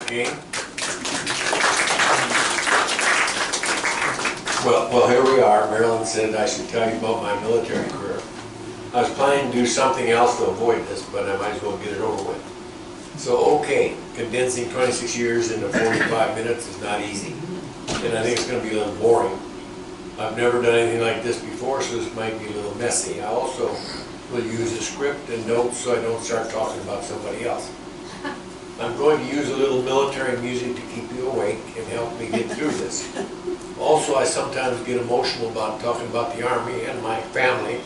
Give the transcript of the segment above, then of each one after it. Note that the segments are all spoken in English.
Okay. Well, here we are. Marilyn said I should tell you about my military career. I was planning to do something else to avoid this, but I might as well get it over with. So, okay, condensing 26 years into 45 minutes is not easy, and I think it's going to be a little boring. I've never done anything like this before, so this might be a little messy. I also will use a script and notes so I don't start talking about somebody else. I'm going to use a little military music to keep you awake and help me get through this. Also, I sometimes get emotional about talking about the Army and my family.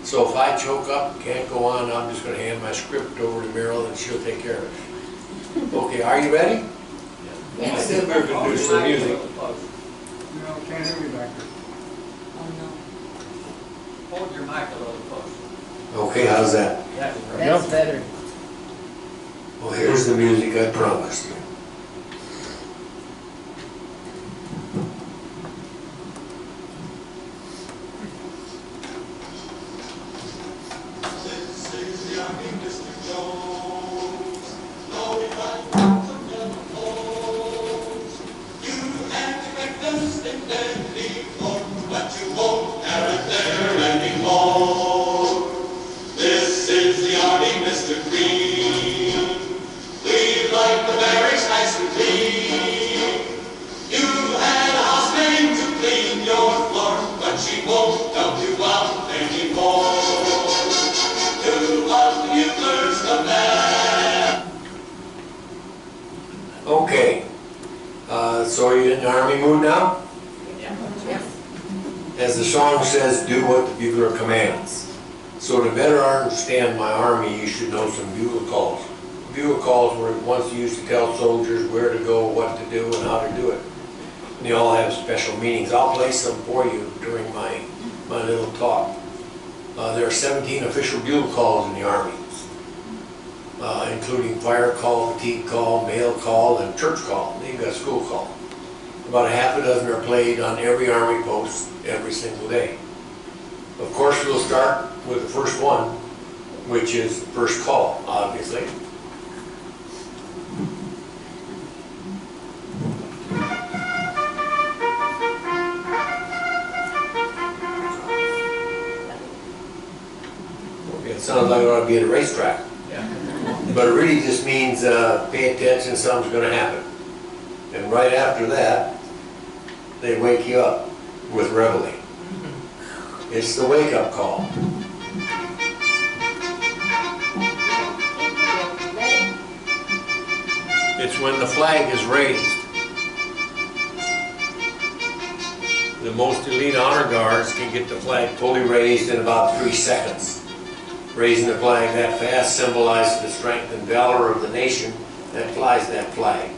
So if I choke up and can't go on, I'm just going to hand my script over to Marilyn and she'll take care of it. Okay, are you ready? Yes. I said we were going to do some music. No, can't hear me back there. Oh no. Hold your mic a little closer. Okay, how's that? That's better. Well, here's the music I promised you. Okay, so are you in the Army mood now? Yes. As the song says, do what the bugler commands. So to better understand my Army, you should know some bugle calls. Bugle calls were once used to tell soldiers where to go, what to do, and how to do it. And they all have special meanings. I'll play some for you during my little talk. There are 17 official bugle calls in the Army. Including fire call, fatigue call, mail call, and church call. They've got school call. About a half a dozen are played on every Army post every single day. Of course, we'll start with the first one, which is first call, obviously. Okay, it sounds like it ought to be at a racetrack. But it really just means pay attention, something's going to happen. And right after that, they wake you up with reveille. It's the wake-up call. It's when the flag is raised. The most elite honor guards can get the flag fully raised in about 3 seconds. Raising the flag that fast symbolizes the strength and valor of the nation that flies that flag.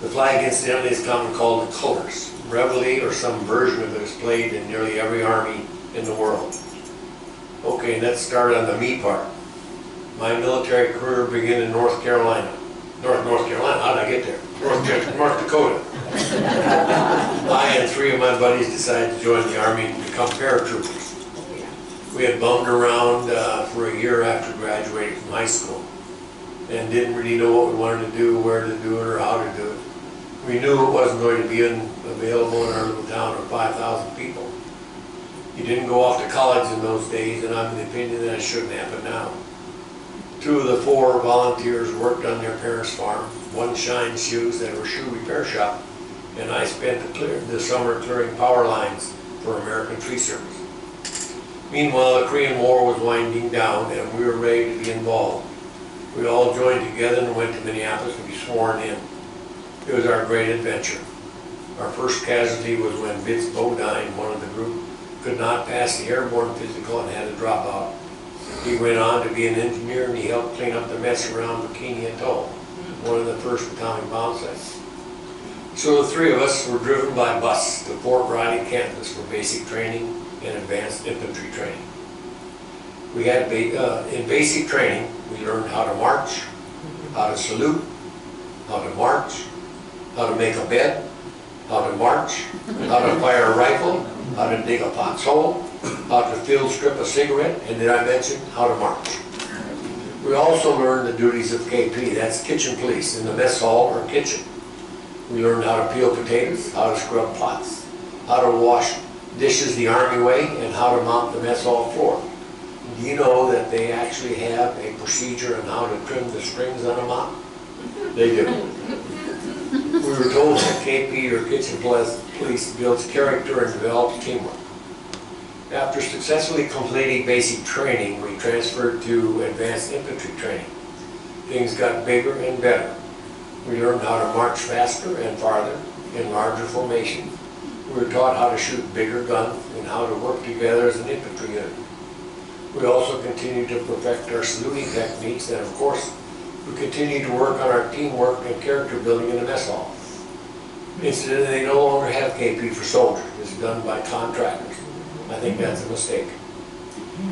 The flag, incidentally, is commonly called the colors. Reveille, or some version of it, is played in nearly every army in the world. Okay, let's start on the me part. My military career began in North Carolina. North Carolina? How did I get there? North Dakota. I and 3 of my buddies decided to join the Army and become paratroopers. We had bummed around for a year after graduating from high school and didn't really know what we wanted to do, where to do it, or how to do it. We knew it wasn't going to be available in our little town of 5,000 people. You didn't go off to college in those days, and I'm of the opinion that it shouldn't happen now. 2 of the 4 volunteers worked on their parents' farm. 1 shined shoes at a shoe repair shop, and I spent the summer clearing power lines for American Tree Service. Meanwhile, the Korean War was winding down and we were ready to be involved. We all joined together and went to Minneapolis to be sworn in. It was our great adventure. Our first casualty was when Vince Bodine, one of the group, could not pass the airborne physical and had to drop out. He went on to be an engineer and he helped clean up the mess around Bikini Atoll, one of the first atomic bomb sites. So the 3 of us were driven by bus to Fort Riley, Kansas for basic training and advanced infantry training. We had, in basic training, we learned how to march, how to salute, how to march, how to make a bed, how to march, how to fire a rifle, how to dig a foxhole, how to field strip a cigarette, and did I mention how to march? We also learned the duties of KP, that's kitchen police, in the mess hall or kitchen. We learned how to peel potatoes, how to scrub pots, how to wash dishes the Army way, and how to mop the mess hall floor. Do you know that they actually have a procedure on how to trim the strings on a mop? They do. We were told that KP or kitchen police builds character and develops teamwork. After successfully completing basic training, we transferred to advanced infantry training. Things got bigger and better. We learned how to march faster and farther in larger formations. We were taught how to shoot bigger guns and how to work together as an infantry unit. We also continued to perfect our saluting techniques, and of course, we continued to work on our teamwork and character building in the mess hall. Incidentally, they no longer have KP for soldiers. It's done by contractors. I think that's a mistake.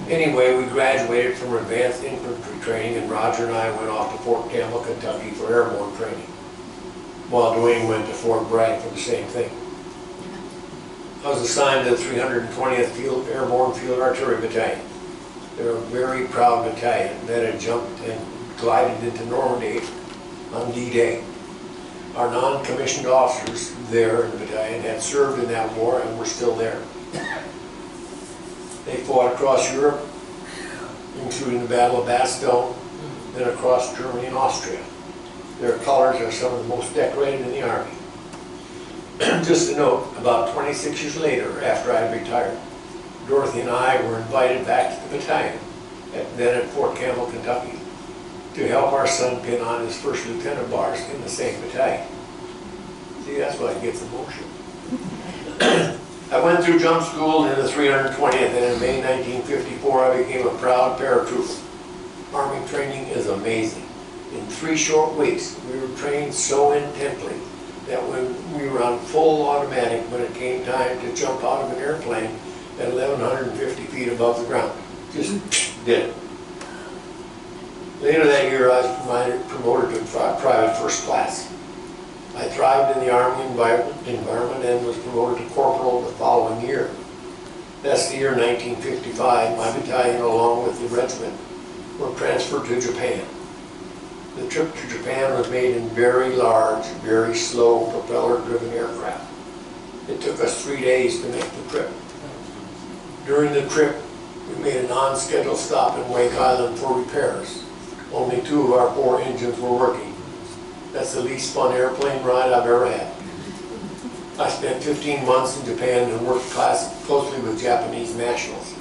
Anyway, we graduated from advanced infantry training, and Roger and I went off to Fort Campbell, Kentucky for airborne training, while Dwayne went to Fort Bragg for the same thing. I was assigned to the 320th Airborne Field Artillery Battalion. They're a very proud battalion that had jumped and glided into Normandy on D-Day. Our non-commissioned officers there in the battalion had served in that war and were still there. They fought across Europe, including the Battle of Bastogne, then across Germany and Austria. Their colors are some of the most decorated in the Army. Just a note, about 26 years later, after I had retired, Dorothy and I were invited back to the battalion, then at Fort Campbell, Kentucky, to help our son pin on his first lieutenant bars in the same battalion. See, that's why it gets emotional. I went through jump school in the 320th, and in May 1954, I became a proud paratrooper. Army training is amazing. In 3 short weeks, we were trained so intently that when we were on full automatic, when it came time to jump out of an airplane at 1,150 feet above the ground, just did it. Later that year, I was promoted to private first class. I thrived in the Army environment and was promoted to corporal the following year. That's the year 1955. My battalion, along with the regiment, were transferred to Japan. The trip to Japan was made in very large, very slow propeller-driven aircraft. It took us 3 days to make the trip. During the trip, we made a non-scheduled stop in Wake Island for repairs. Only 2 of our 4 engines were working. That's the least fun airplane ride I've ever had. I spent 15 months in Japan and worked closely with Japanese nationals.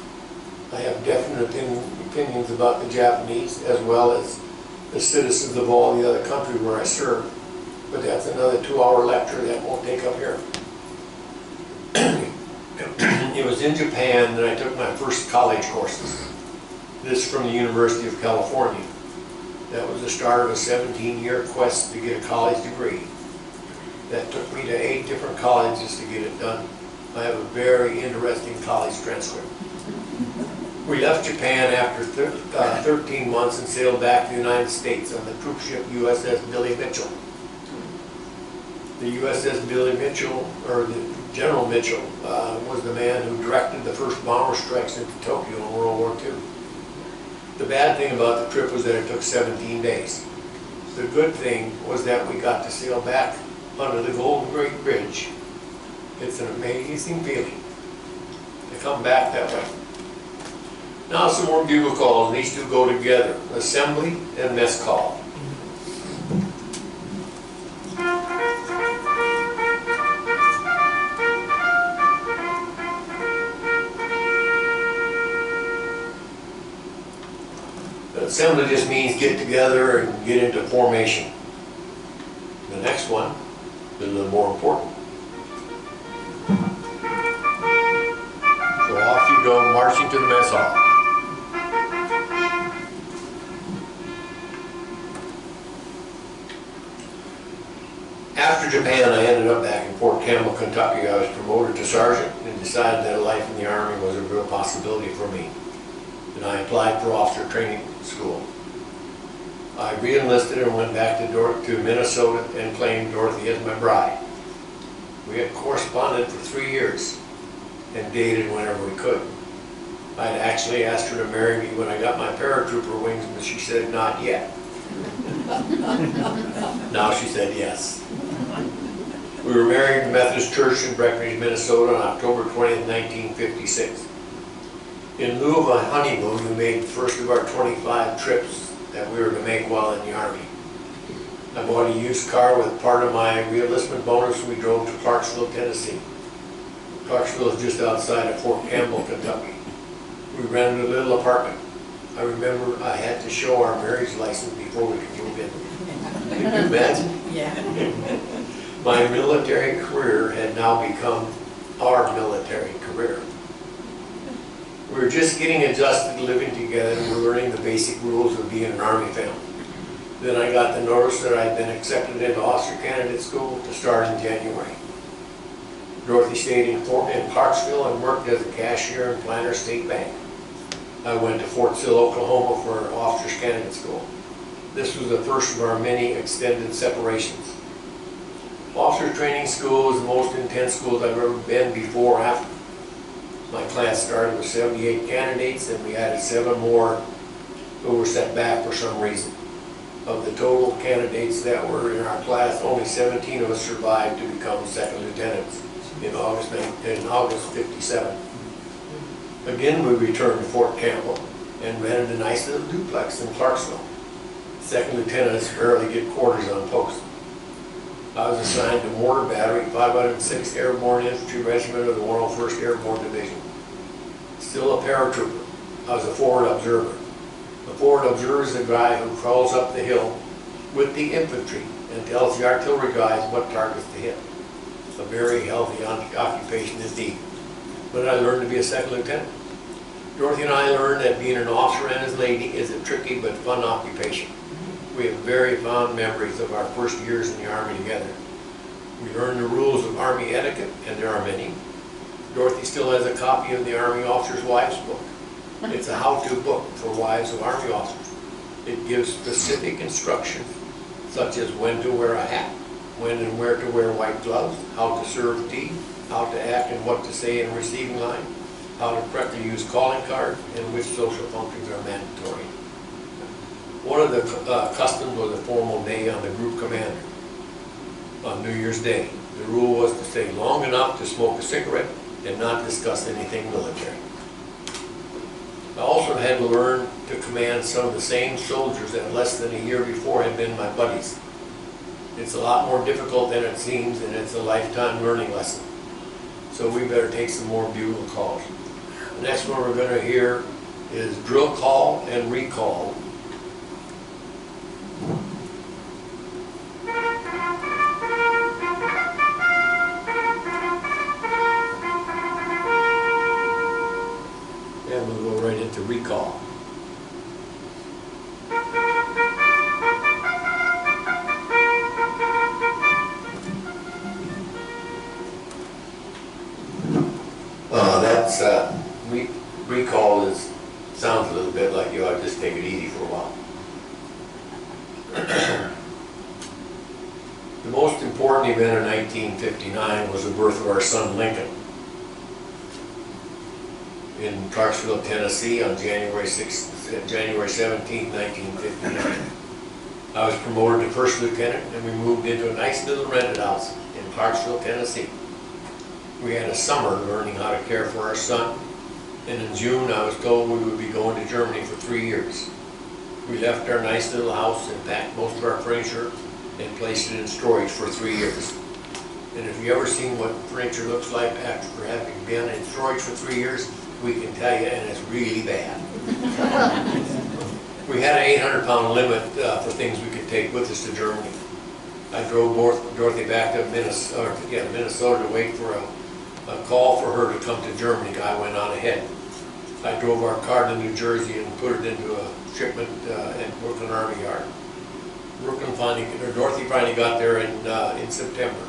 I have definite opinions about the Japanese as well as the citizens of all the other countries where I served, but that's another 2-hour lecture that won't take up here. It was in Japan that I took my first college courses. This from the University of California. That was the start of a 17-year quest to get a college degree. That took me to 8 different colleges to get it done. I have a very interesting college transcript. We left Japan after 13 months and sailed back to the United States on the troop ship USS Billy Mitchell. The USS Billy Mitchell, or the General Mitchell, was the man who directed the first bomber strikes into Tokyo in World War II. The bad thing about the trip was that it took 17 days. The good thing was that we got to sail back under the Golden Gate Bridge. It's an amazing feeling to come back that way. Now some more bugle calls, and these 2 go together. Assembly and mess call. Assembly just means get together and get into formation. The next one is a little more important. So off you go, marching to the mess hall. After Japan, I ended up back in Fort Campbell, Kentucky. I was promoted to sergeant and decided that a life in the Army was a real possibility for me. And I applied for officer training school. I re-enlisted and went back to Minnesota and claimed Dorothy as my bride. We had corresponded for 3 years and dated whenever we could. I'd actually asked her to marry me when I got my paratrooper wings, but she said not yet. Now she said yes. We were married in Methodist Church in Breckenridge, Minnesota on October 20th, 1956. In lieu of a honeymoon, we made the first of our 25 trips that we were to make while in the Army. I bought a used car with part of my reenlistment bonus. We drove to Clarksville, Tennessee. Clarksville is just outside of Fort Campbell, Kentucky. We rented a little apartment. I remember I had to show our marriage license before we could move in. Can you imagine? Yeah. My military career had now become our military career. We were just getting adjusted to living together and we were learning the basic rules of being an Army family. Then I got the notice that I'd been accepted into officer candidate school to start in January. Dorothy stayed in Clarksville and worked as a cashier in Planter State Bank. I went to Fort Sill, Oklahoma for officer's candidate school. This was the first of our many extended separations. Officer training school is the most intense school I've ever been before or after. My class started with 78 candidates and we added 7 more who were set back for some reason. Of the total candidates that were in our class, only 17 of us survived to become second lieutenants in August 57. Again, we returned to Fort Campbell and rented a nice little duplex in Clarksville. Second lieutenants rarely get quarters on post. I was assigned to Mortar Battery, 506th Airborne Infantry Regiment of the 101st Airborne Division. Still a paratrooper. I was a forward observer. The forward observer is the guy who crawls up the hill with the infantry and tells the artillery guys what targets to hit. A very healthy occupation indeed. But I learned to be a second lieutenant. Dorothy and I learned that being an officer and his lady is a tricky but fun occupation. We have very fond memories of our first years in the Army together. We learned the rules of Army etiquette, and there are many. Dorothy still has a copy of the Army Officer's Wives book. It's a how-to book for wives of Army officers. It gives specific instructions, such as when to wear a hat, when and where to wear white gloves, how to serve tea, how to act and what to say in a receiving line, how to correctly use calling cards, and which social functions are mandatory. One of the customs was a formal day on the group commander on New Year's Day. The rule was to stay long enough to smoke a cigarette and not discuss anything military. I also had to learn to command some of the same soldiers that less than a year before had been my buddies. It's a lot more difficult than it seems, and it's a lifetime learning lesson. So we better take some more bugle calls. The next one we're going to hear is drill call and recall. And we'll go right into recall. Recall sounds a little bit like you ought to just take it easy for a while. The most important event in 1959 was the birth of our son Lincoln in Clarksville, Tennessee on January 17, 1959. I was promoted to first lieutenant and we moved into a nice little rented house in Clarksville, Tennessee. We had a summer learning how to care for our son, and in June I was told we would be going to Germany for 3 years. We left our nice little house and packed most of our furniture and placed it in storage for 3 years. And if you've ever seen what furniture looks like after having been in storage for 3 years, we can tell you, and it's really bad. We had an 800-pound limit for things we could take with us to Germany. I drove Dorothy back to Minnesota to wait for a call for her to come to Germany. I went on ahead. I drove our car to New Jersey and put it into a shipment at Brooklyn Army Yard. Dorothy finally got there in September.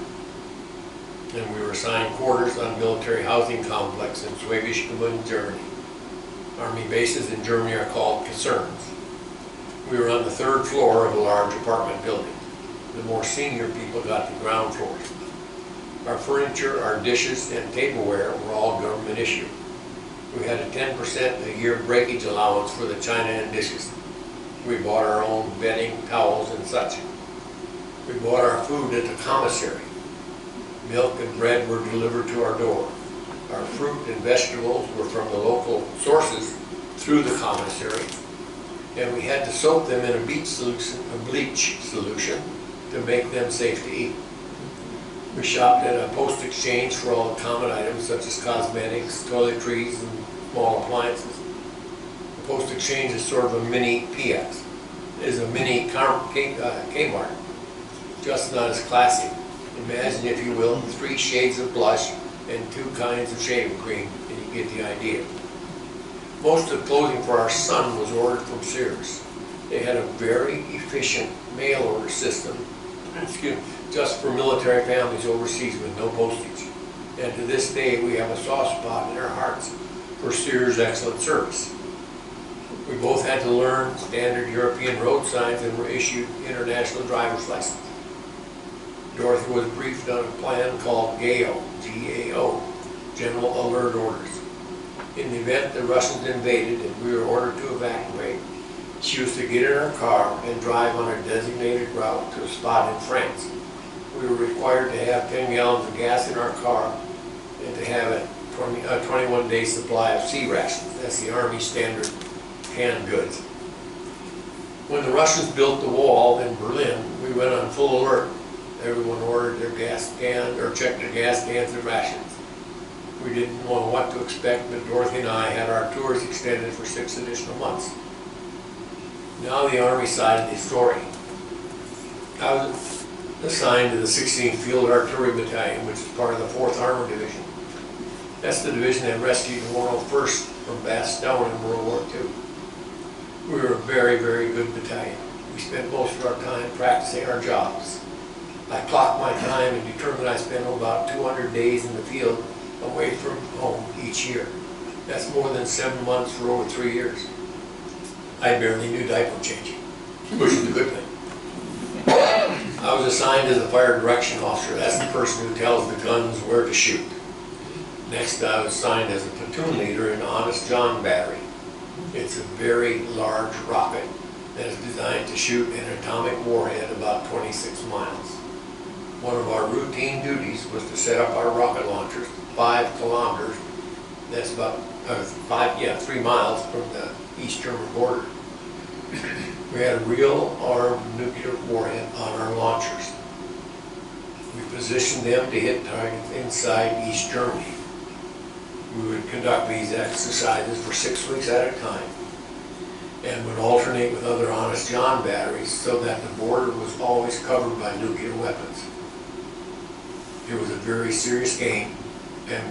And we were assigned quarters on a military housing complex in Schwäbisch Gmünd, Germany. Army bases in Germany are called Kasernes. We were on the 3rd floor of a large apartment building. The more senior people got the ground floors. Our furniture, our dishes, and tableware were all government issue. We had a 10% a year breakage allowance for the china and dishes. We bought our own bedding, towels, and such. We bought our food at the commissary. Milk and bread were delivered to our door. Our fruit and vegetables were from the local sources through the commissary. And we had to soak them in a bleach solution to make them safe to eat. We shopped at a post exchange for all the common items such as cosmetics, toiletries, and small appliances. The post exchange is sort of a mini PX. It is a mini Kmart, just not as classy. Imagine, if you will, 3 shades of blush and 2 kinds of shaving cream, and you get the idea. Most of the clothing for our son was ordered from Sears. They had a very efficient mail order system, just for military families overseas with no postage. And to this day, we have a soft spot in our hearts for Sears' excellent service. We both had to learn standard European road signs and were issued international driver's license. Dorothy was briefed on a plan called GAO, G-A-O, General Alert Orders. In the event the Russians invaded and we were ordered to evacuate, she was to get in her car and drive on a designated route to a spot in France. We were required to have 10 gallons of gas in our car and to have a 21-day supply of sea rations. That's the Army standard canned goods. When the Russians built the wall in Berlin, we went on full alert. Everyone ordered their gas cans or checked their gas cans and rations. We didn't know what to expect, but Dorothy and I had our tours extended for 6 additional months. Now the Army side of the story. I was assigned to the 16th Field Artillery Battalion, which is part of the 4th Armored Division. That's the division that rescued the 101st from Bastogne in World War II. We were a very, very good battalion. We spent most of our time practicing our jobs. I clocked my time and determined I spent about 200 days in the field away from home each year. That's more than 7 months for over 3 years. I barely knew diaper changing, which is a good thing. I was assigned as a fire direction officer. That's the person who tells the guns where to shoot. Next, I was assigned as a platoon leader in Honest John Battery. It's a very large rocket that is designed to shoot an atomic warhead about 26 miles. One of our routine duties was to set up our rocket launchers 5 kilometers, that's about 3 miles from the East German border. We had a real armed nuclear warhead on our launchers. We positioned them to hit targets inside East Germany. We would conduct these exercises for 6 weeks at a time and would alternate with other Honest John batteries so that the border was always covered by nuclear weapons. It was a very serious game, and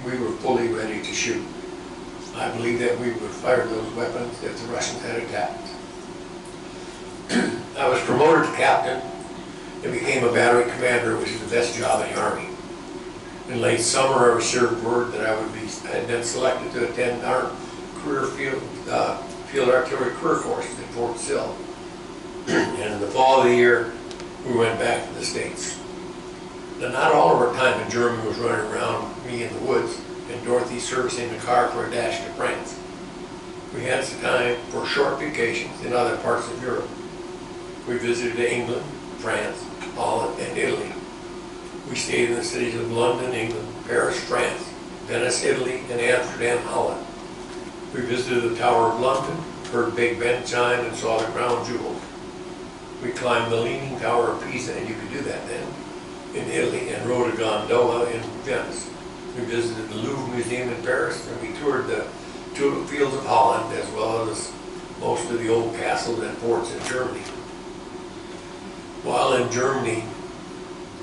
we were fully ready to shoot. I believe that we would fire those weapons if the Russians had attacked. I was promoted to captain and became a battery commander, which is the best job in the Army. In late summer, I received word that I had been selected to attend our career field artillery career courses in Fort Sill. And in the fall of the year, we went back to the States. Now, not all of our time in Germany was running around me in the woods and Dorothy servicing the car for a dash to France. We had some time for short vacations in other parts of Europe. We visited England, France, Holland, and Italy. We stayed in the cities of London, England, Paris, France, Venice, Italy, and Amsterdam, Holland. We visited the Tower of London, heard Big Ben chime, and saw the crown jewels. We climbed the Leaning Tower of Pisa, and you could do that then, in Italy, and rode a gondola in Venice. We visited the Louvre Museum in Paris, and we toured the tulip fields of Holland, as well as most of the old castles and forts in Germany. While in Germany,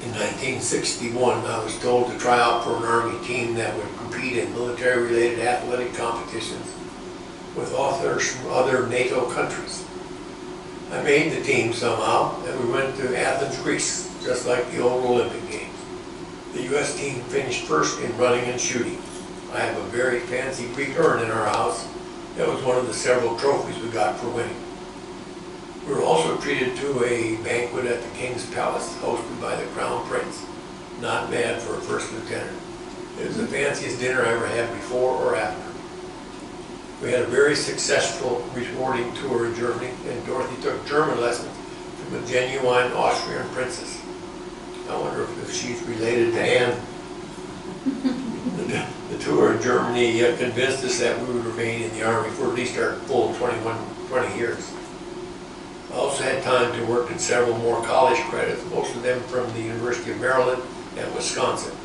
in 1961, I was told to try out for an Army team that would compete in military-related athletic competitions with authors from other NATO countries. I made the team somehow, and we went to Athens, Greece, just like the old Olympic Games. The U.S. team finished first in running and shooting. I have a very fancy Greek urn in our house. That was one of the several trophies we got for winning. We were also treated to a banquet at the King's Palace, hosted by the Crown Prince. Not bad for a first lieutenant. It was the fanciest dinner I ever had before or after. We had a very successful, rewarding tour in Germany, and Dorothy took German lessons from a genuine Austrian princess. I wonder if she's related to Anne. The tour in Germany convinced us that we would remain in the Army for at least our full 20 years. I also had time to work in several more college credits, most of them from the University of Maryland and Wisconsin.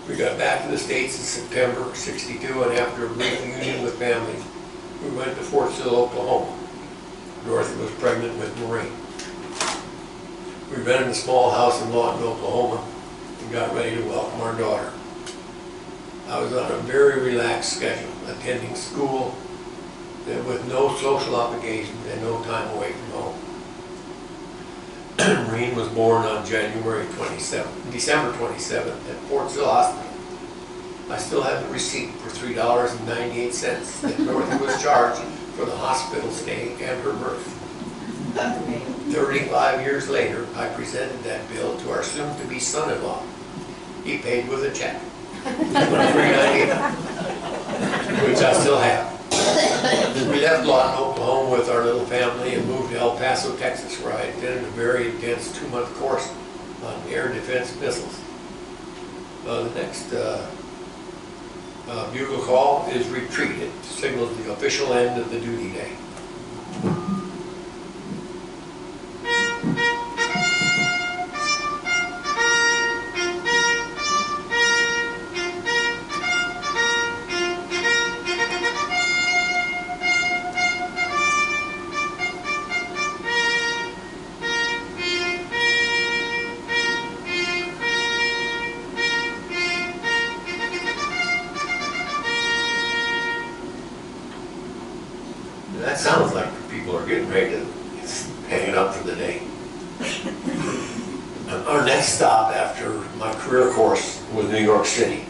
We got back to the States in September of '62, and after a brief reunion with family, we went to Fort Sill, Oklahoma. Dorothy was pregnant with Maureen. We rented a small house in Lawton, Oklahoma, and got ready to welcome our daughter. I was on a very relaxed schedule, attending school with no social obligations and no time away from home. Maureen was born on December 27th at Fort Sill Hospital. I still have the receipt for $3.98 that Dorothy was charged for the hospital stay and her birth. 35 years later, I presented that bill to our soon-to-be son-in-law. He paid with a check, $3.98, which I still have. We left Lawton, Oklahoma with our little family and moved to El Paso, Texas, where I attended a very intense 2-month course on air defense missiles. The next bugle call is retreat. It signals the official end of the duty day. That sounds like people are getting ready to hang it up for the day. Our next stop after my career course was New York City.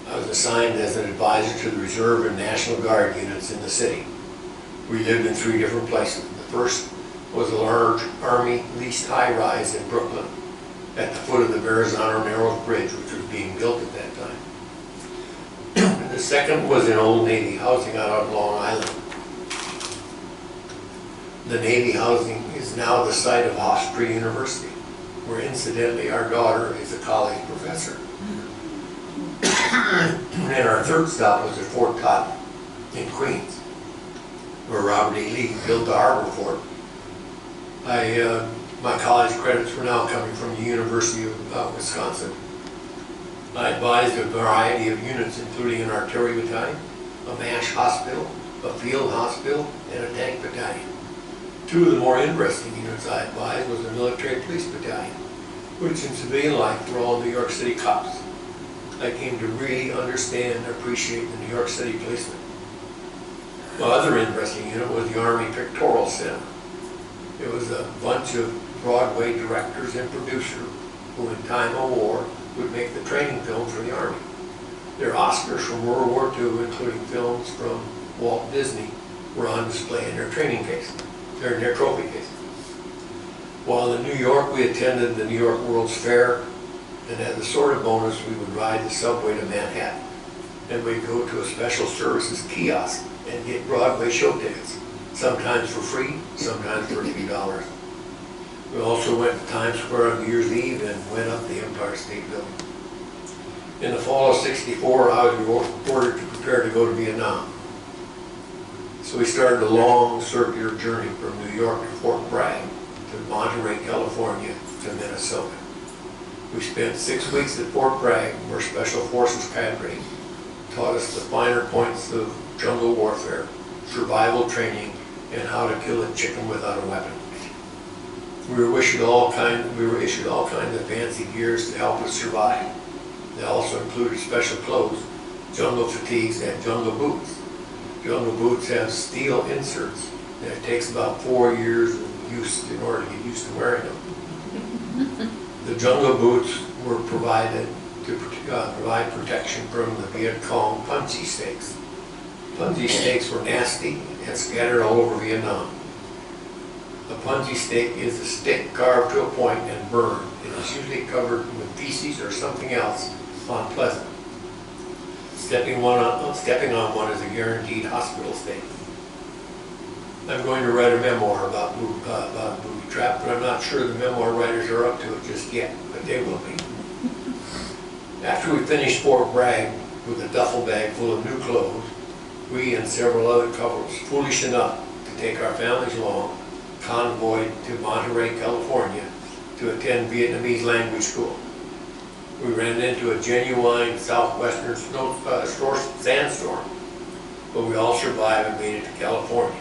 I was assigned as an advisor to the Reserve and National Guard units in the city. We lived in 3 different places. The first was a large Army leased high-rise in Brooklyn at the foot of the Verrazano-Narrows Bridge, which was being built at that time. The second was an old Navy housing out on Long Island. The Navy housing is now the site of Hofstra University, where incidentally our daughter is a college professor. And our third stop was at Fort Totten in Queens, where Robert E. Lee built the harbor fort. My college credits were now coming from the University of Wisconsin. I advised a variety of units, including an artillery battalion, a MASH hospital, a field hospital, and a tank battalion. 2 of the more interesting units I advised was the military police battalion, which in civilian life were all New York City cops. I came to really understand and appreciate the New York City policemen. My other interesting unit was the Army Pictorial Center. It was a bunch of Broadway directors and producers who in time of war would make the training films for the Army. Their Oscars from World War II, including films from Walt Disney, were on display in their training case. They're in their trophy cases. While in New York, we attended the New York World's Fair, and as a sort of bonus, we would ride the subway to Manhattan. And we'd go to a special services kiosk and get Broadway show tickets, sometimes for free, sometimes for $3. We also went to Times Square on New Year's Eve and went up the Empire State Building. In the fall of '64, I was ordered to prepare to go to Vietnam. So we started a long circular journey from New York to Fort Bragg, to Monterey, California, to Minnesota. We spent 6 weeks at Fort Bragg, where Special Forces cadre taught us the finer points of jungle warfare, survival training, and how to kill a chicken without a weapon. We were issued all kinds of fancy gears to help us survive. They also included special clothes, jungle fatigues, and jungle boots. Jungle boots have steel inserts, and it takes about 4 years of use in order to get used to wearing them. The jungle boots were provided to provide protection from the Viet Cong punji stakes. Punji stakes were nasty and scattered all over Vietnam. A punji stake is a stick carved to a point and burned. It is usually covered with feces or something else unpleasant. Stepping on one is a guaranteed hospital stay. I'm going to write a memoir about booby trap, but I'm not sure the memoir writers are up to it just yet, but they will be. After we finished Fort Bragg with a duffel bag full of new clothes, we and several other couples, foolish enough to take our families along, convoyed to Monterey, California to attend Vietnamese language school. We ran into a genuine southwestern sandstorm, but we all survived and made it to California.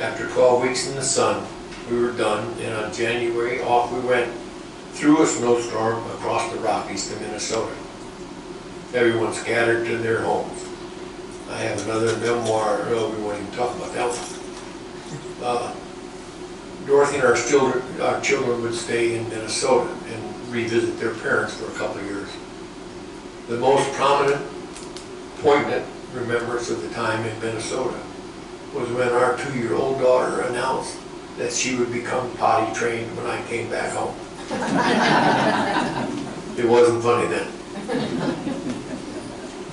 After 12 weeks in the sun, we were done, and on January off we went through a snowstorm across the Rockies to Minnesota. Everyone scattered to their homes. I have another memoir, we won't even talk about that one. Dorothy and our children would stay in Minnesota and revisit their parents for a couple of years. The most prominent, poignant remembrance of the time in Minnesota was when our 2-year-old daughter announced that she would become potty trained when I came back home. It wasn't funny then.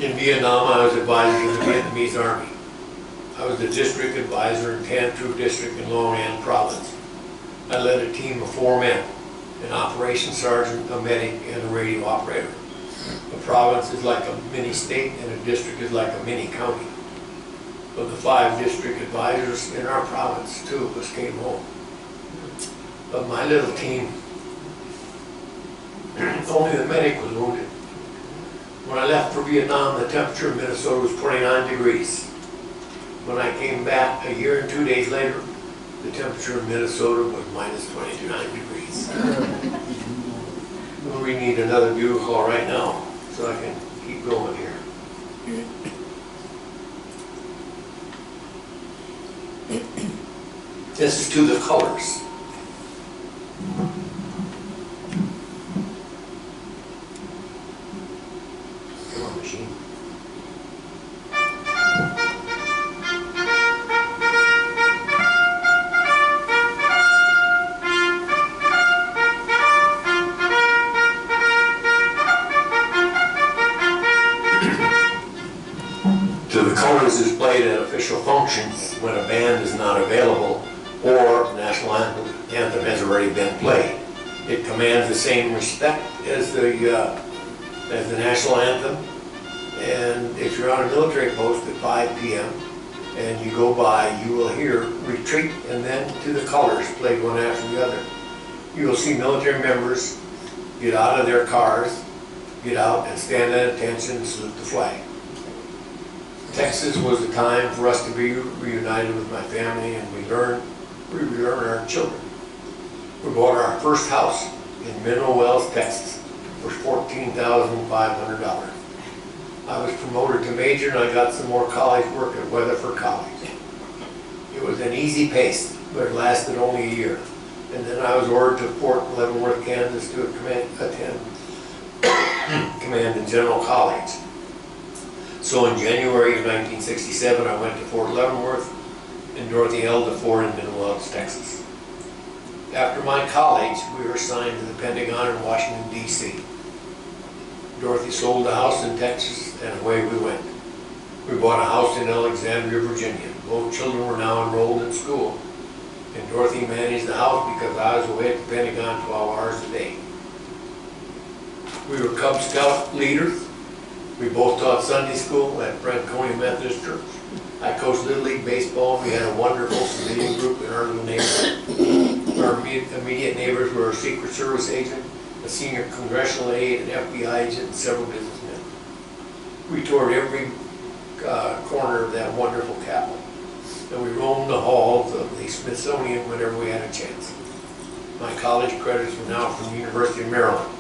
In Vietnam, I was advisor to the Vietnamese Army. I was the district advisor in Tan True District in Long An Province. I led a team of 4 men, an operations sergeant, a medic, and a radio operator. A province is like a mini state, and a district is like a mini county. Of the 5 district advisors in our province, 2 of us came home. Of my little team, only the medic was wounded. When I left for Vietnam, the temperature in Minnesota was 29 degrees. When I came back a year and 2 days later, the temperature in Minnesota was minus 29 degrees. We need another bugle call right now, so I can keep going here. This is to the colors. Come on, machine. To the colors is played at official functions when a band is not available or the national anthem has already been played. It commands the same respect as the national anthem. And if you're on a military post at 5 p.m. and you go by, you will hear retreat and then to the colors played one after the other. You will see military members get out of their cars, get out and stand at attention and salute the flag. Texas was the time for us to be reunited with my family, and we learn our children. We bought our first house in Mineral Wells, Texas for $14,500. I was promoted to major and I got some more college work at Weatherford College. It was an easy pace, but it lasted only a year. And then I was ordered to Fort Leavenworth, Kansas to attend Command and General College. So in January of 1967, I went to Fort Leavenworth, and Dorothy held the fort in Mineral Wells, Texas. After my college, we were assigned to the Pentagon in Washington, D.C. Dorothy sold the house in Texas, and away we went. We bought a house in Alexandria, Virginia. Both children were now enrolled in school, and Dorothy managed the house because I was away at the Pentagon 12 hours a day. We were Cub Scout leaders. We both taught Sunday school at Franconia Methodist Church. I coached Little League Baseball. We had a wonderful civilian group in our little neighborhood. Our immediate neighbors were a Secret Service agent, a senior congressional aide, an FBI agent, and several businessmen. We toured every corner of that wonderful capital, and we roamed the halls of the Smithsonian whenever we had a chance. My college credits were now from the University of Maryland.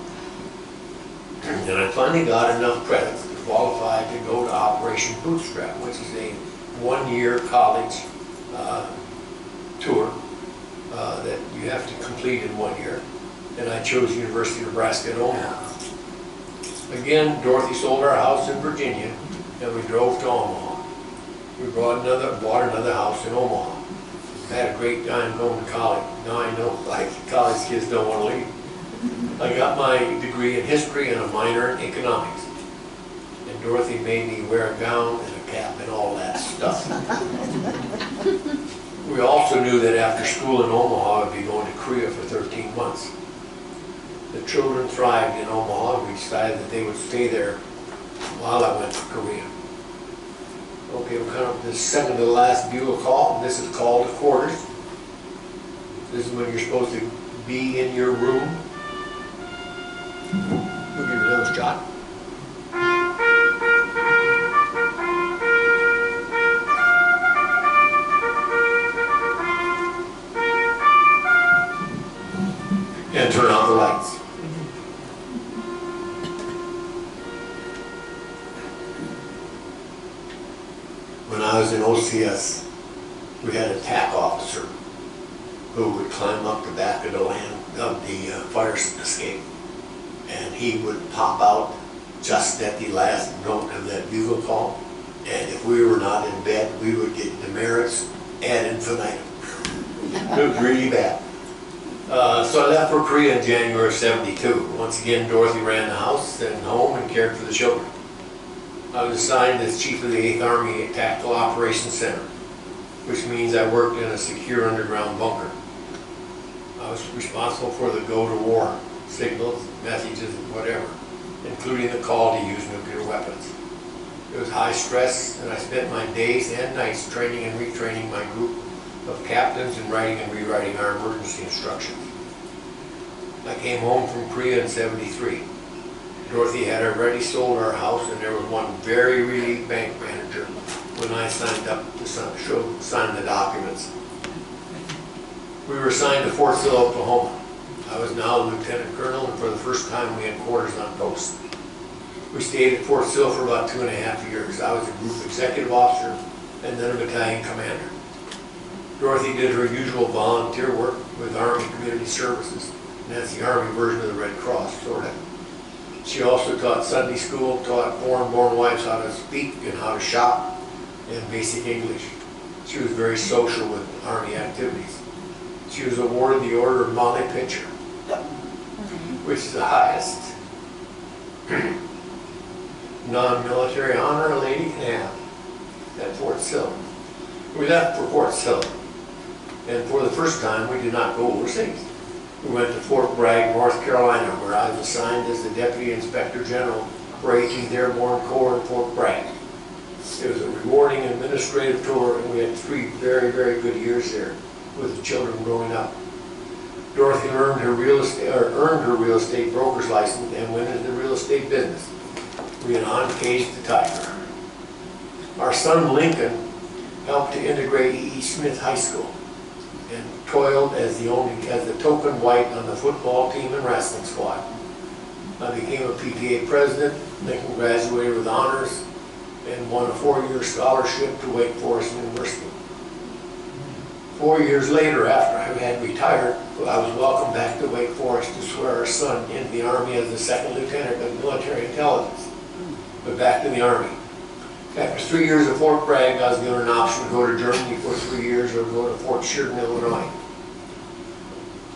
And I finally got enough credits to qualify to go to Operation Bootstrap, which is a one-year college tour that you have to complete in 1 year. And I chose University of Nebraska at Omaha. Again, Dorothy sold our house in Virginia, and we drove to Omaha. We bought another house in Omaha. I had a great time going to college. Now I know like college kids don't want to leave. I got my degree in history and a minor in economics. And Dorothy made me wear a gown and a cap and all that stuff. We also knew that after school in Omaha, I'd be going to Korea for 13 months. The children thrived in Omaha, and we decided that they would stay there while I went to Korea. Okay, we're coming up to the second to the last bugle call. This is called to quarters. This is when you're supposed to be in your room. We'll give you another shot. And turn off the lights. When I was in OCS, we had a TAC officer who would climb up the back of the fire escape, and he would pop out just at the last note of that bugle call, and if we were not in bed, we would get demerits ad infinitum. It was really bad. So I left for Korea in January of '72. Once again, Dorothy ran the house and home and cared for the children. I was assigned as Chief of the 8th Army Tactical Operations Center, which means I worked in a secure underground bunker. I was responsible for the go-to-war signals, messages, and whatever, including the call to use nuclear weapons. It was high stress, and I spent my days and nights training and retraining my group of captains in writing and rewriting our emergency instructions. I came home from Korea in '73. Dorothy had already sold our house, and there was one very relieved bank manager when I signed up to sign the documents. We were assigned to Fort Sill, Oklahoma. I was now a lieutenant colonel, and for the first time we had quarters on post. We stayed at Fort Sill for about 2.5 years. I was a group executive officer and then a battalion commander. Dorothy did her usual volunteer work with Army Community Services, and that's the Army version of the Red Cross, sort of. She also taught Sunday school, taught foreign-born wives how to speak and how to shop, and basic English. She was very social with Army activities. She was awarded the Order of Molly Pitcher, which is the highest non-military honor a lady can have at Fort Sill. We left for Fort Sill, and for the first time we did not go overseas. We went to Fort Bragg, North Carolina, where I was assigned as the Deputy Inspector General for 18th Airborne Corps in Fort Bragg. It was a rewarding administrative tour, and we had 3 very, very good years there with the children growing up. Dorothy earned her real estate broker's license and went into the real estate business. We had uncaged the tiger. Our son Lincoln helped to integrate E.E. Smith High School and toiled as the token white on the football team and wrestling squad. I became a PTA president. Lincoln graduated with honors and won a 4-year scholarship to Wake Forest University. 4 years later, after I had retired, I was welcomed back to Wake Forest to swear our son into the Army as the 2nd Lieutenant of Military Intelligence, but back to the Army. After 3 years at Fort Bragg, I was given an option to go to Germany for 3 years or go to Fort Sheridan, Illinois.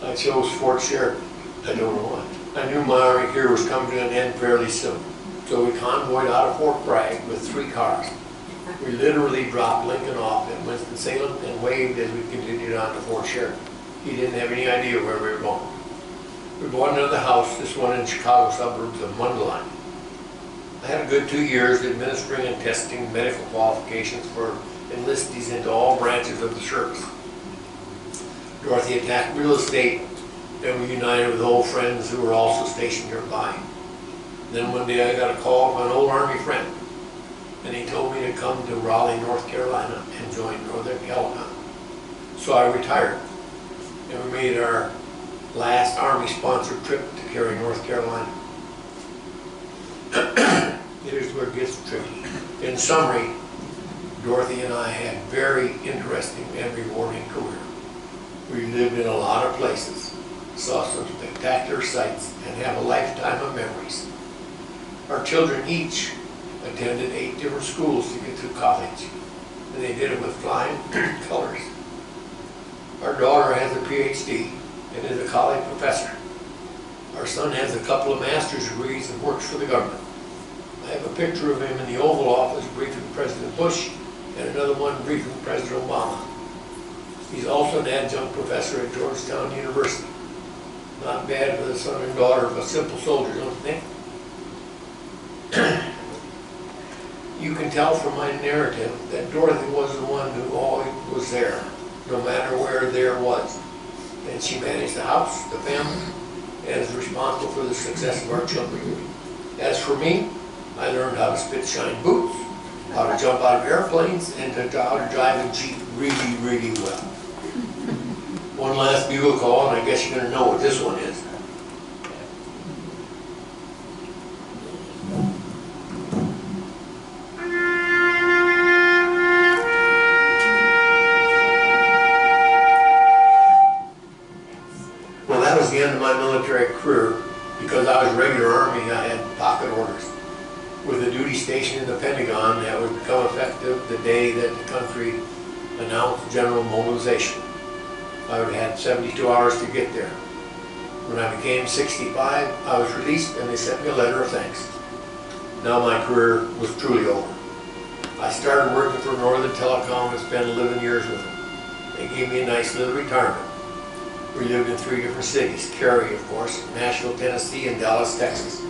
I chose Fort Sheridan. I don't know why. I knew my Army career was coming to an end fairly soon. So we convoyed out of Fort Bragg with 3 cars. We literally dropped Lincoln off at Winston-Salem and waved as we continued on to Fort Sheridan. He didn't have any idea where we were going. We bought another house, this one in Chicago suburbs of Mundelein. I had a good 2 years administering and testing medical qualifications for enlistees into all branches of the service. Dorothy attacked real estate, and we united with old friends who were also stationed nearby. Then one day I got a call from an old Army friend, and he told me to come to Raleigh, North Carolina and join Northern Pentagon. So I retired, and we made our last Army-sponsored trip to Cary, North Carolina. Here's where it gets tricky. In summary, Dorothy and I had a very interesting and rewarding career. We lived in a lot of places, saw some spectacular sights, and have a lifetime of memories. Our children each attended 8 different schools to get through college, and they did it with flying colors. Our daughter has a PhD and is a college professor. Our son has a couple of master's degrees and works for the government. I I have a picture of him in the Oval Office briefing President Bush and another one briefing President Obama. He's also an adjunct professor at Georgetown University. Not bad for the son and daughter of a simple soldier, don't you think? You can tell from my narrative that Dorothy was the one who always was there, no matter where there was. And she managed the house, the family, and is responsible for the success of our children. As for me, I learned how to spit shine boots, how to jump out of airplanes, and how to drive a Jeep really, really well. One last bugle call, and I guess you're going to know what this one is. Well, that was the end of my military career. Because I was regular Army, I had pocket orders. With a duty station in the Pentagon, that would become effective the day that the country announced general mobilization. I would have had 72 hours to get there. When I became 65, I was released and they sent me a letter of thanks. Now my career was truly over. I started working for Northern Telecom and spent 11 years with them. They gave me a nice little retirement. We lived in 3 different cities, Cary, of course, Nashville, Tennessee, and Dallas, Texas.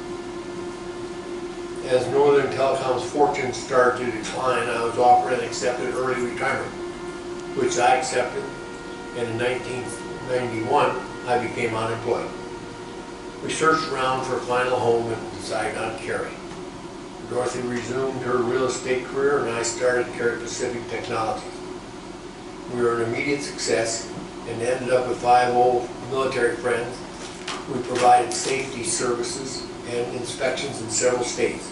As Northern Telecom's fortune started to decline, I was offered and accepted early retirement, which I accepted, and in 1991, I became unemployed. We searched around for a final home and decided on Cary. Dorothy resumed her real estate career, and I started Cary Pacific Technologies. We were an immediate success, and ended up with 5 old military friends. We provided safety services and inspections in several states,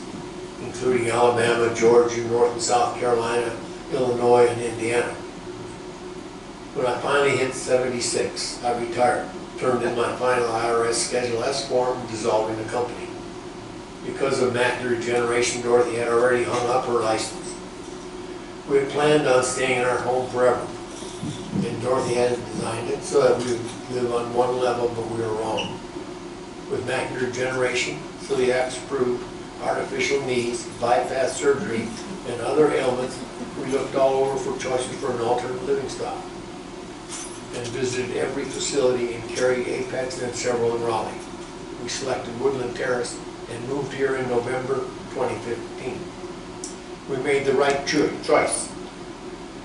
including Alabama, Georgia, North and South Carolina, Illinois, and Indiana. When I finally hit 76, I retired, turned in my final IRS Schedule S form, dissolving the company. Because of macular degeneration, Dorothy had already hung up her license. We had planned on staying in our home forever. And Dorothy had designed it so that we would live on one level, but we were wrong. With macular degeneration, celiac approved, artificial knees, bypass surgery, and other ailments, we looked all over for choices for an alternate living style. And visited every facility in Cary, Apex, and several in Raleigh. We selected Woodland Terrace and moved here in November 2015. We made the right choice.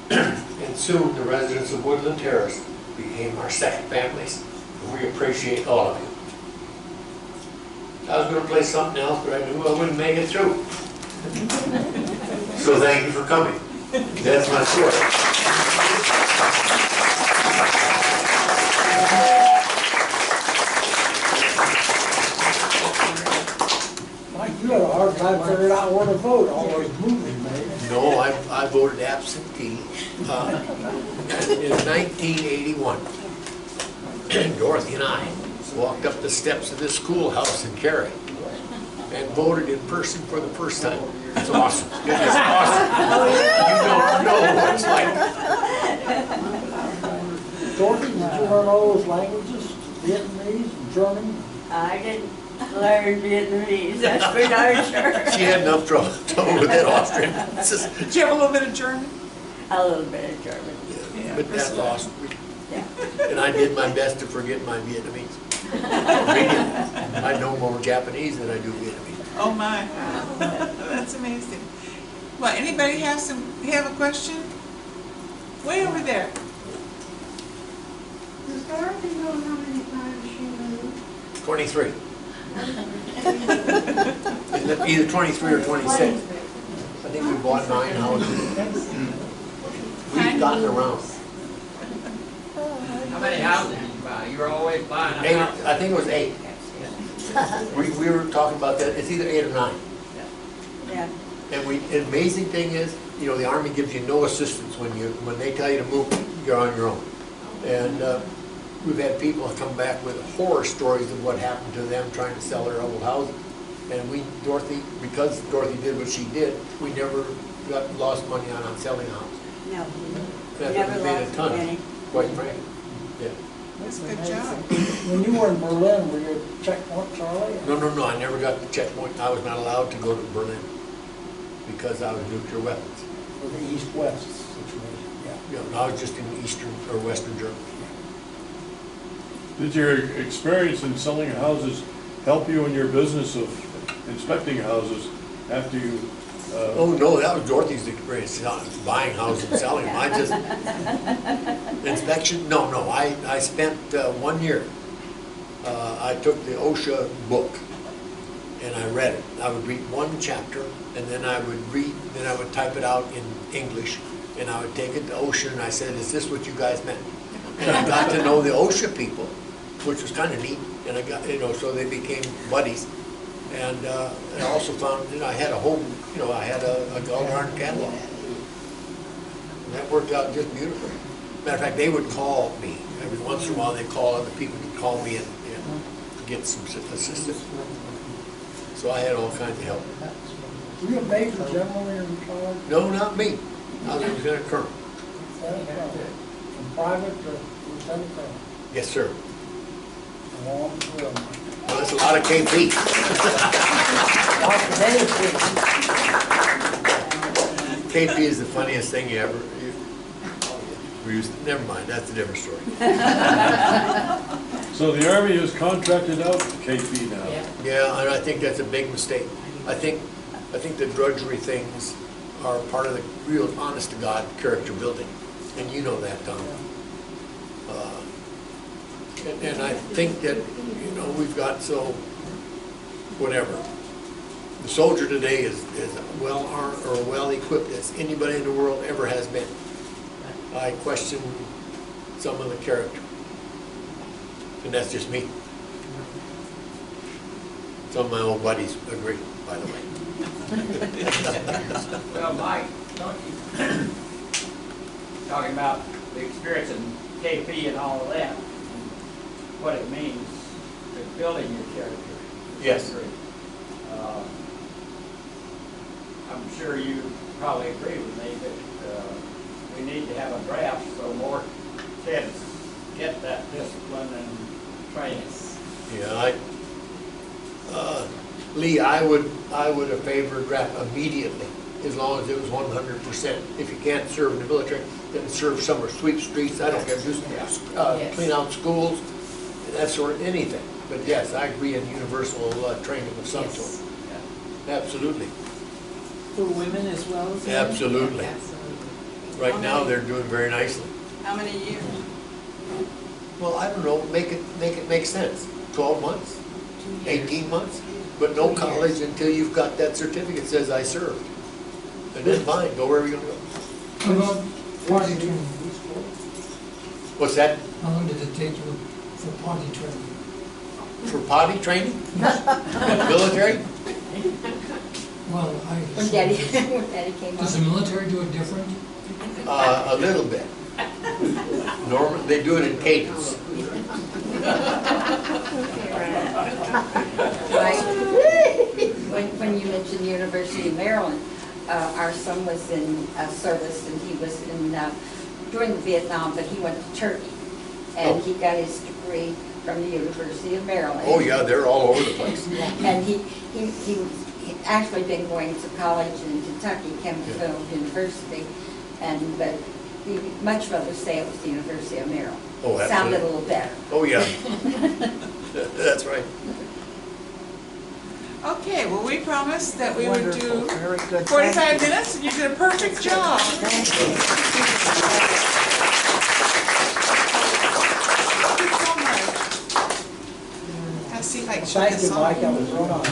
And soon the residents of Woodland Terrace became our second families, and we appreciate all of you. I was going to play something else, but I knew I wouldn't make it through. So thank you for coming. That's my story. Mike, you had a hard time figuring out where to vote, all those moving, man. No, I voted absentee in 1981. Dorothy and I walked up the steps of this schoolhouse in Cary and voted in person for the first time. It's awesome. It is awesome. You don't know what it's like. Dorothy, did you learn all those languages? Vietnamese and German? I didn't learn Vietnamese, that's for darn sure. She had enough trouble with that Austrian. Did you have a little bit of German? A little bit of German. Yeah, but that's awesome. Yeah. And I did my best to forget my Vietnamese. Really, I know more Japanese than I do Vietnamese. Oh my, that's amazing. Well, anybody have a question? Way over there. Does Dorothy know how many times she moved? 23. Isn't it either 23 or 26? I think we bought 9 houses. We've gotten around. How many houses did you buy? You were always buying a 8, house. I think it was 8. We were talking about that. It's either 8 or 9. Yeah. And the amazing thing is, you know, the Army gives you no assistance when they tell you to move. You're on your own. And we've had people come back with horror stories of what happened to them trying to sell their old houses. And because Dorothy did what she did, we never lost money on selling a house. No, That never made a lost ton, any. quite frankly. Yeah. That's a good job. When you were in Berlin, were you at checkpoint, Charlie? No, I never got the checkpoint. I was not allowed to go to Berlin because I was nuclear weapons. Or the east-west situation, yeah. Yeah, I was just in Eastern or Western Germany. Did your experience in selling houses help you in your business of inspecting houses after you? Oh, no, that was Dorothy's experience, buying houses and selling them. I just, inspection, no, I spent 1 year. I took the OSHA book and I read it. I would read one chapter and then I would type it out in English and I would take it to OSHA and I said, is this what you guys meant? And I got to know the OSHA people, which was kind of neat, and I got, so they became buddies. And I also found, I had a home, I had a Guldarn catalog. And that worked out just beautifully. Matter of fact, they would call me. Every once in a while, they'd call other people to call me and get some assistance. So I had all kinds of help. Were you a major general in college? No, not me. I was a lieutenant colonel. From private to lieutenant colonel. Yes, sir. A long career. Well, that's a lot of KP. KP is the funniest thing you ever. Never mind, that's a different story. So the Army has contracted out KP now. Yeah, and I think that's a big mistake. I think the drudgery things are part of the real, honest to God, character building, and you know that, Tom. And I think that, we've got whatever. The soldier today is well armed or well equipped as anybody in the world ever has been. I question some of the character. And that's just me. Some of my old buddies agree, by the way. Well, Mike, talking about the experience in KP and all of that, what it means to building your character. Yes. I'm sure you probably agree with me that we need to have a draft so more kids get that discipline and training. Yeah, Lee, I would have favored draft immediately, as long as it was 100%. If you can't serve in the military, then serve somewhere, sweep streets, I don't care, just clean out schools, that sort of anything. But yes, I agree in universal training of some sort. Absolutely. For women as well as men? Absolutely. Right now, they're doing very nicely. How many years? Well, I don't know, make it make sense. 12 months, 18 months, but no college until you've got that certificate that says I served. And then fine, go wherever you're gonna go. How about potty training? What's that? How long did it take you for potty training? For potty training? Military? Well, When Daddy came does the on. military do it different? A little bit. Normally, they do it in cadence. Right. When you mentioned the University of Maryland, our son was in service and he was in, during Vietnam, but he went to Turkey. And he got his degree from the University of Maryland. Oh yeah, they're all over the place. And he actually been going to college in Kentucky, Campbell University, but he'd much rather say it was the University of Maryland. Oh, absolutely. Sounded a little better. Oh yeah. That's right. Okay, well, we promised that we would do Wonderful, very good. 45 minutes, and you did a perfect job. Thank you. Thank you so much. I'll see if I can shut Thank this you, Mike, that off. was real nice.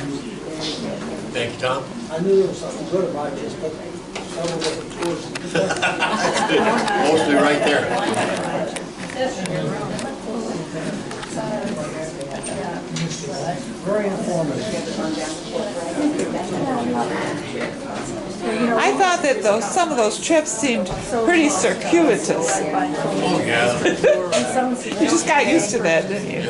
Thank you, Tom. I knew there was something good about this, but several different tours. Mostly right there. Very informative. I thought that some of those trips seemed pretty circuitous. Oh yeah. You just got used to that, didn't you?